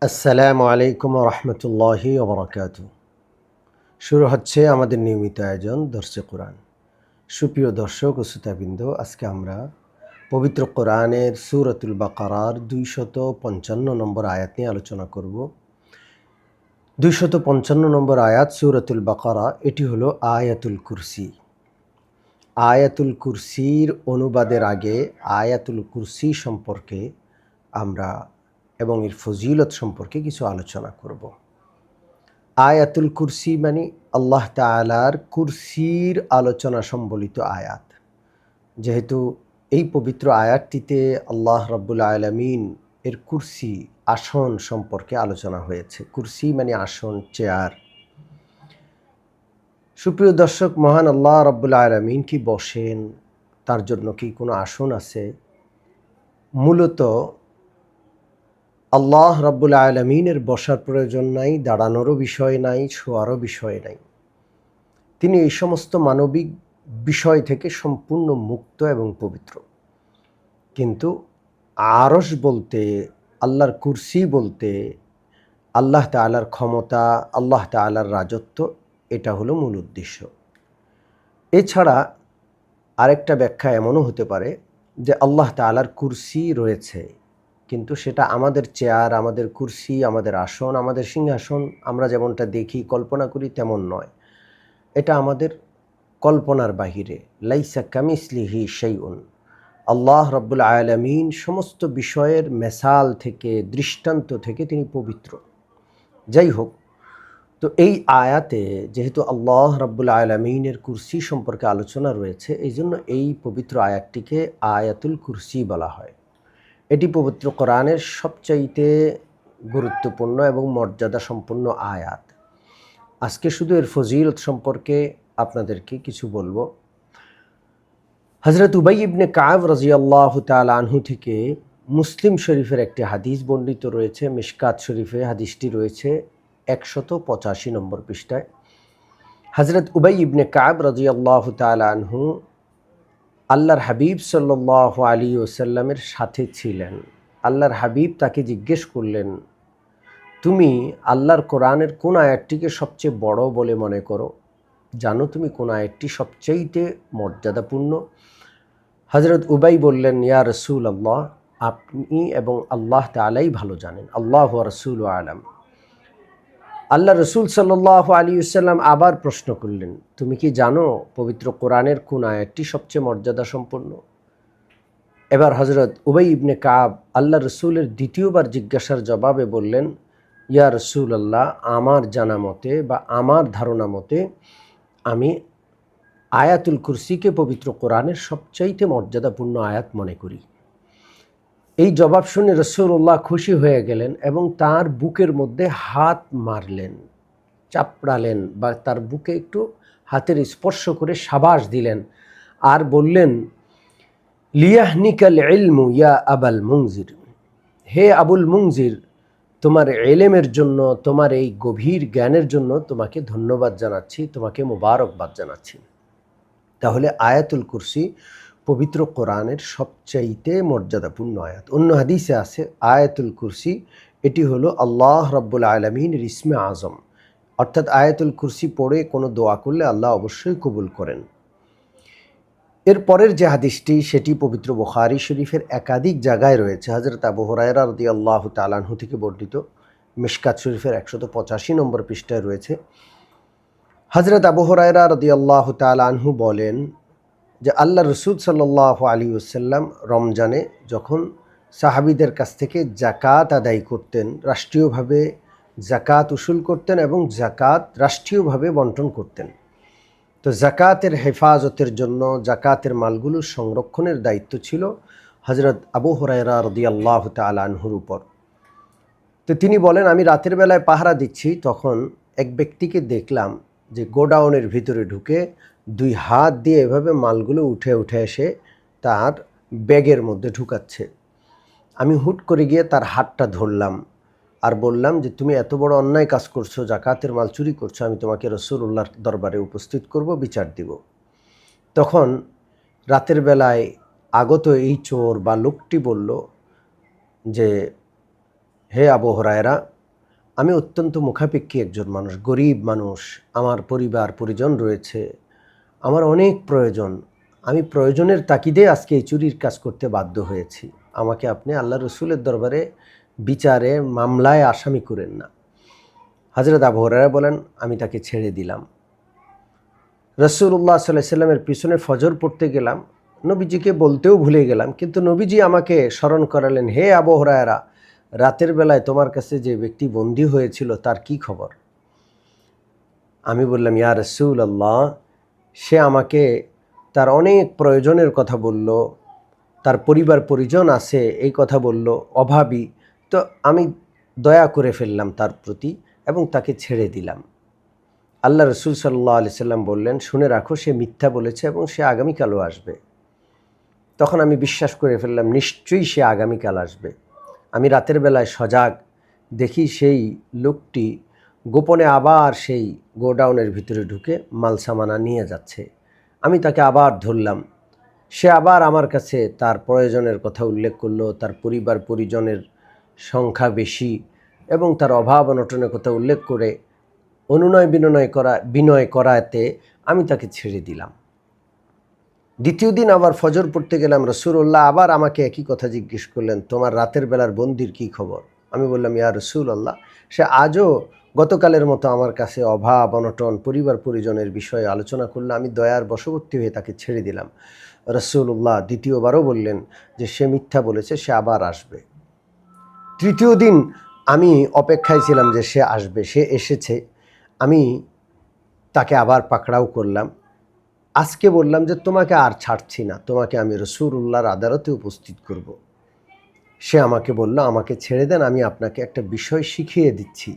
আসসালামু আলাইকুম রহমতুল্লাহি ওবরাকাতু। শুরু হচ্ছে আমাদের নিয়মিত আয়োজন দর্শে কোরআন। সুপ্রিয় দর্শক ও শ্রোতাবৃন্দ, আজকে আমরা পবিত্র কোরআনের সূরাতুল বাকারার 255 নম্বর আয়াত নিয়ে আলোচনা করব। 255 নম্বর আয়াত সূরাতুল বাকারা, এটি হলো আয়াতুল কুরসি। আয়াতুল কুরসির অনুবাদের আগে আয়াতুল কুরসি সম্পর্কে আমরা এবং এর ফজিলত সম্পর্কে কিছু আলোচনা করব। আয়াতুল কুরসি মানে আল্লাহ তাআলার কুরসির আলোচনা সম্বলিত আয়াত। যেহেতু এই পবিত্র আয়াতটিতে আল্লাহ রাব্বুল আলামিন এর কুরসি, আসন সম্পর্কে আলোচনা হয়েছে। কুরসি মানে আসন, চেয়ার। সুপ্রিয় দর্শক, মহান আল্লাহ রাব্বুল আলামিন কি বসেন? তার জন্য কি কোনো আসন আছে? মূলত আল্লাহ রাব্বুল আলামিনের বসার প্রয়োজন নাই, দাঁড়ানোরও বিষয় নাই, শোয়ারও বিষয় নাই। তিনি এই সমস্ত মানবিক বিষয় থেকে সম্পূর্ণ মুক্ত এবং পবিত্র। কিন্তু আরশ বলতে, আল্লাহর কুরসি বলতে আল্লাহ তাআলার ক্ষমতা, আল্লাহ তাআলার রাজত্ব, এটা হলো মূল উদ্দেশ্য। এছাড়া আরেকটা ব্যাখ্যা এমনও হতে পারে যে আল্লাহ তাআলার কুরসি রয়েছে, কিন্তু সেটা আমাদের চেয়ার, আমাদের কুরসি, আমাদের আসন, আমাদের সিংহাসন আমরা যেমনটা দেখি, কল্পনা করি তেমন নয়। এটা আমাদের কল্পনার বাহিরে। লাইসা কামিসলিহি শাইউন। আল্লাহ রাব্বুল আলামিন সমস্ত বিষয়ের মেসাল থেকে, দৃষ্টান্ত থেকে তিনি পবিত্র। যাই হোক, তো এই আয়াতে যেহেতু আল্লাহ রাব্বুল আলামিনের কুরসি সম্পর্কে আলোচনা রয়েছে, এই জন্য এই পবিত্র আয়াতটিকে আয়াতুল কুরসি বলা হয়। এটি পবিত্র কোরআনের সবচাইতে গুরুত্বপূর্ণ এবং মর্যাদা সম্পন্ন আয়াত। আজকে শুধু এর ফজিলত সম্পর্কে আপনাদেরকে কিছু বলবো। হযরত উবাই ইবনে কাব রাদিয়াল্লাহু তাআলা আনহু থেকে মুসলিম শরীফের একটি হাদিস বর্ণিত রয়েছে। মিশকাত শরীফে হাদিসটি রয়েছে 185 নম্বর পৃষ্ঠায়। হযরত উবাই ইবনে কাব রাদিয়াল্লাহু তাআলা আনহু আল্লাহর হাবিব সাল্লাল্লাহু আলাইহি ওয়াসাল্লামের সাথে ছিলেন। আল্লাহর হাবিব তাকে জিজ্ঞেস করলেন, তুমি আল্লাহর কোরআনের কোন আয়াতটিকে সবচেয়ে বড় বলে মনে করো? জানো তুমি কোন আয়াতটি সবচাইতে মর্যাদাপূর্ণ? হযরত উবাই বললেন, ইয়া রাসূলুল্লাহ, আপনি এবং আল্লাহ তাআলাই ভালো জানেন। আল্লাহু ওয়া রাসূলু আলাম। আল্লাহ রসুল সাল্লাল্লাহু আলাইহি ওয়াসাল্লাম আবার প্রশ্ন করলেন, তুমি কি জানো পবিত্র কোরআনের কোন আয়াতটি সবচেয়ে মর্যাদা সম্পন্ন? এবার হযরত উবাই ইবনে কাব আল্লাহ রসুলের দ্বিতীয়বার জিজ্ঞাসার জবাবে বললেন, ইয়া রাসূলুল্লাহ, আমার জানা মতে বা আমার ধারণা মতে আমি আয়াতুল কুরসিকে পবিত্র কোরআনের সবচাইতে মর্যাদাপূর্ণ আয়াত মনে করি। এই জবাব শুনে রাসূলুল্লাহ খুশি হয়ে গেলেন এবং তার বুকের মধ্যে হাত মারলেন, চাপড়ালেন বা তার বুকে একটু হাতের স্পর্শ করে শাবাশ দিলেন আর বললেন, লিয়াহনিকাল ইলমু ইয়া আবাল মুনজির। হে আবুল মুনজির, তোমার ইলমের জন্য, তোমার এই গভীর জ্ঞানের জন্য তোমাকে ধন্যবাদ জানাচ্ছি, তোমাকে মোবারকবাদ জানাচ্ছি। তাহলে আয়াতুল কুরসি পবিত্র কোরআনের সবচাইতে মর্যাদাপূর্ণ আয়াত। অন্য হাদিসে আছে আয়াতুল কুরসি এটি হলো আল্লাহ রাব্বুল আলামিনের ইসমে আজম, অর্থাৎ আয়াতুল কুরসি পড়ে কোনো দোয়া করলে আল্লাহ অবশ্যই কবুল করেন। এর পরের যে হাদিসটি সেটি পবিত্র বুখারী শরীফের একাধিক জায়গায় রয়েছে। হযরত আবু হুরায়রা রাদিয়াল্লাহু তাআলা আনহু থেকে বর্ণিত, মিশকাত শরীফের 185 নম্বর পৃষ্ঠায় রয়েছে। হযরত আবু হুরায়রা রাদিয়াল্লাহু তাআলা আনহু বলেন যে আল্লাহ রসুল সাল্লাল্লাহু আলাইহি ওয়াসাল্লাম রমজানে যখন সাহাবীদের কাছ থেকে যাকাত আদায় করতেন, রাষ্ট্রীয়ভাবে যাকাত উসুল করতেন এবং যাকাত রাষ্ট্রীয়ভাবে বন্টন করতেন। তো যাকাতের হেফাজতের জন্য যাকাতের মালগুলো সংরক্ষণের দায়িত্ব ছিল হযরত আবু হুরায়রা রাদিয়াল্লাহু তাআলা আনহুর উপর। তো তিনি বলেন, আমি রাতের বেলায় পাহারা দিচ্ছি, তখন এক ব্যক্তিকে দেখলাম যে গোডাউনের ভিতরে ঢুকে দুই হাত দিয়ে এভাবে মালগুলো উঠে উঠে এসে তার ব্যাগের মধ্যে ঢুকাচ্ছে। আমি হুট করে গিয়ে তার হাতটা ধরলাম আর বললাম যে, তুমি এত বড় অন্যায় কাজ করছো, যাকাতের মাল চুরি করছো, আমি তোমাকে রাসূলুল্লাহর দরবারে উপস্থিত করব, বিচার দিব। তখন রাতের বেলায় আগত এই চোর বা লোকটি বলল যে, হে আবু হুরায়রা, আমি অত্যন্ত মুখাপেক্ষী একজন মানুষ, গরিব মানুষ, আমার পরিবার পরিজন রয়েছে, আমার অনেক প্রয়োজন, আমি প্রয়োজনের তাগিদে আজকে এই চুরির কাজ করতে বাধ্য হয়েছি। আমাকে আপনি আল্লাহ রসুলের দরবারে বিচারে মামলায় আসামি করেন না। হযরত আবু হুরায়রা বলেন, আমি তাকে ছেড়ে দিলাম। রাসূলুল্লাহ সাল্লাল্লাহু আলাইহি সাল্লামের পিছনে ফজর পড়তে গেলাম, নবীজিকে বলতেও ভুলে গেলাম, কিন্তু নবীজি আমাকে স্মরণ করালেন, হে আবু হুরায়রা, রাতের বেলায় তোমার কাছে যে ব্যক্তি বন্দী হয়েছিল তার কি খবর? আমি বললাম, ইয়া রাসূলুল্লাহ, সে আমাকে তার অনেক প্রয়োজনের কথা বলল, তার পরিবার পরিজন আছে এই কথা বলল, অভাবী। তো আমি দয়া করে ফেললাম তার প্রতি এবং তাকে ছেড়ে দিলাম। আল্লাহ রসুল সাল্লাল্লাহু আলাইহি সাল্লাম বললেন, শুনে রাখো, সে মিথ্যা বলেছে এবং সে আগামীকালও আসবে। তখন আমি বিশ্বাস করে ফেললাম, নিশ্চয়ই সে আগামীকাল আসবে। আমি রাতের বেলায় সজাগ, দেখি সেই লোকটি গোপনে আবার সেই গোডাউনের ভিতরে ঢুকে মালসামানা নিয়ে যাচ্ছে। আমি তাকে আবার ধরলাম। সে আবার আমার কাছে তার প্রয়োজনের কথা উল্লেখ করলো, তার পরিবার পরিজনের সংখ্যা বেশি এবং তার অভাব অনটনের কথা উল্লেখ করে বিনয় করাতে আমি তাকে ছেড়ে দিলাম। দ্বিতীয় দিন আবার ফজর পড়তে গেলাম, রাসূলুল্লাহ আবার আমাকে একই কথা জিজ্ঞেস করলেন, তোমার রাতের বেলার বন্দির কী খবর? আমি বললাম, ইয়া রাসূলুল্লাহ, সে আজও গতকালের মতো আমার কাছে অভাব অনটন পরিবার পরিজনের বিষয়ে আলোচনা করলো। আমি দয়ার বশবর্তী হয়ে তাকে ছেড়ে দিলাম। রাসূলুল্লাহ দ্বিতীয়বারও বললেন যে সে মিথ্যা বলেছে, সে আবার আসবে। তৃতীয় দিন আমি অপেক্ষায় ছিলাম যে সে আসবে, সে এসেছে। আমি তাকে আবার পাকড়াও করলাম। আজকে বললাম যে তোমাকে আর ছাড়ছি না, তোমাকে আমি রাসূলুল্লাহর আদালতে উপস্থিত করব। সে আমাকে বলল, আমাকে ছেড়ে দেন, আমি আপনাকে একটা বিষয় শিখিয়ে দিচ্ছি,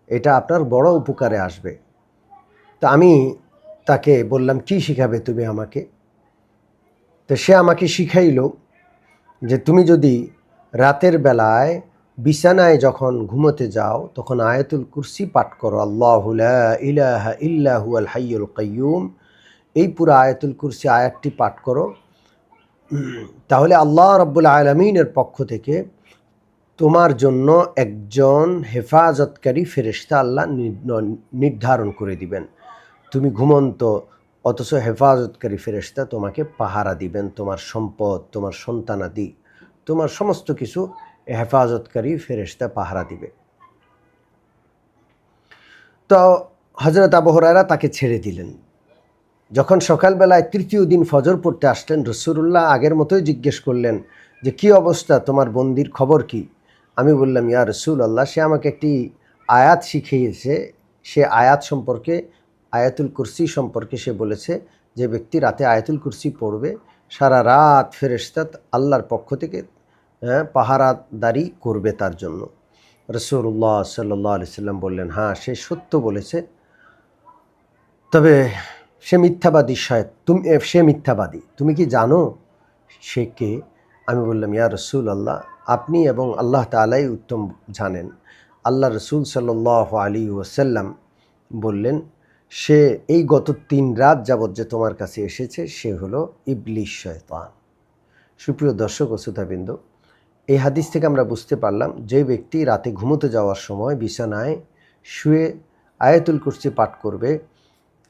এটা আপনার বড় উপকারে আসবে। তো আমি তাকে বললাম, কি শিখাবে তুমি আমাকে? তো সে আমাকে শিখাইল যে তুমি যদি রাতের বেলায় বিছানায় যখন ঘুমোতে যাও তখন আয়াতুল কুরসি পাঠ করো, আল্লাহু লা ইলাহা ইল্লা হুয়াল হাইয়ুল কাইয়্যুম। এই পুরো আয়াতুল কুরসি আয়াতটি পাঠ করো, তাহলে আল্লাহ রাব্বুল আলামিনের পক্ষ থেকে তোমার জন্য একজন হেফাজতকারী ফেরেশতা আল্লাহ নির্ধারণ করে দিবেন। তুমি ঘুমন্ত, অথচ হেফাজতকারী ফেরেশতা তোমাকে পাহারা দিবেন, তোমার সম্পদ, তোমার সন্তানাদি, তোমার সমস্ত কিছু হেফাজতকারী ফেরেশতা পাহারা দিবে। তো হযরত আবু হুরায়রা তাকে ছেড়ে দিলেন। যখন সকালবেলায় তৃতীয় দিন ফজর পড়তে আসলেন, রাসূলুল্লাহ আগের মতোই জিজ্ঞেস করলেন যে কী অবস্থা, তোমার বন্দির খবর কি? আমি বললাম, ইয়া রাসূলুল্লাহ, সে আমাকে একটি আয়াত শিখিয়েছে, সে আয়াত সম্পর্কে, আয়াতুল কুরসি সম্পর্কে সে বলেছে যে ব্যক্তি রাতে আয়াতুল কুরসি পড়বে সারা রাত ফেরেশতা আল্লাহর পক্ষ থেকে পাহারাদারি করবে তার জন্য। রাসূলুল্লাহ সাল্লাল্লাহু আলাইহি সাল্লাম বললেন, হ্যাঁ, সে সত্য বলেছে, তবে সে মিথ্যাবাদী, সে মিথ্যাবাদী, তুমি কি জানো সে কে? আমি বললাম, ইয়া রাসূলুল্লাহ, আপনি এবং আল্লাহ তাআলাই উত্তম জানেন। আল্লাহ রসুল সাল্লাল্লাহু আলাইহি ওয়াসাল্লাম বললেন, সে এই গত 3 রাত যাবৎ যে তোমার কাছে এসেছে সে হলো ইবলিস, শয়তান। সুপ্রিয় দর্শক ও শ্রোতাবৃন্দ, এই হাদিস থেকে আমরা বুঝতে পারলাম যে ব্যক্তি রাতে ঘুমোতে যাওয়ার সময় বিছানায় শুয়ে আয়াতুল কুরসি পাঠ করবে,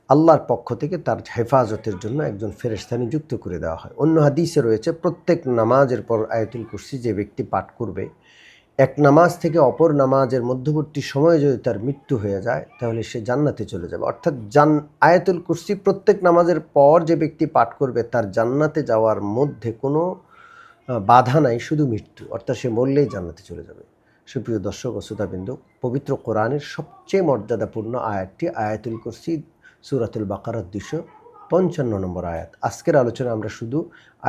আল্লাহর পক্ষ থেকে তার হেফাজতের জন্য একজন ফেরেশতা নিযুক্ত করে দেওয়া হয়। অন্য হাদিসে রয়েছে, প্রত্যেক নামাজের পর আয়াতুল কুরসি যে ব্যক্তি পাঠ করবে, এক নামাজ থেকে অপর নামাজের মধ্যবর্তী সময়ে যদি তার মৃত্যু হয়ে যায় তাহলে সে জান্নাতে চলে যাবে। অর্থাৎ আয়াতুল কুরসি প্রত্যেক নামাজের পর যে ব্যক্তি পাঠ করবে তার জান্নাতে যাওয়ার মধ্যে কোনো বাধা নাই, শুধু মৃত্যু, অর্থাৎ সে মরলেই জান্নাতে চলে যাবে। সুপ্রিয় দর্শক ও শ্রোতাবৃন্দ, পবিত্র কোরআনের সবচেয়ে মর্যাদাপূর্ণ আয়াতটি আয়াতুল কুরসি, সূরাতুল বাকারার 255 নম্বর আয়াত। আজকের আলোচনায় আমরা শুধু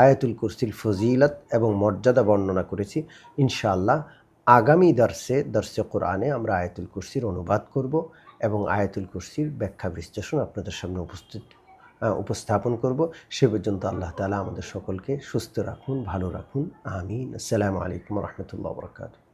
আয়াতুল কুরসির ফজিলত এবং মর্যাদা বর্ণনা করেছি। ইনশাআল্লাহ আগামী দর্সে কোরআনে আমরা আয়াতুল কুরসির অনুবাদ করব এবং আয়াতুল কুরসির ব্যাখ্যা বিশ্লেষণ আপনাদের সামনে উপস্থাপন করব। সে পর্যন্ত আল্লাহ তাআলা আমাদের সকলকে সুস্থ রাখুন, ভালো রাখুন। আমিন। আসসালামু আলাইকুম ওয়া রাহমাতুল্লাহি ওয়া বারাকাতুহু।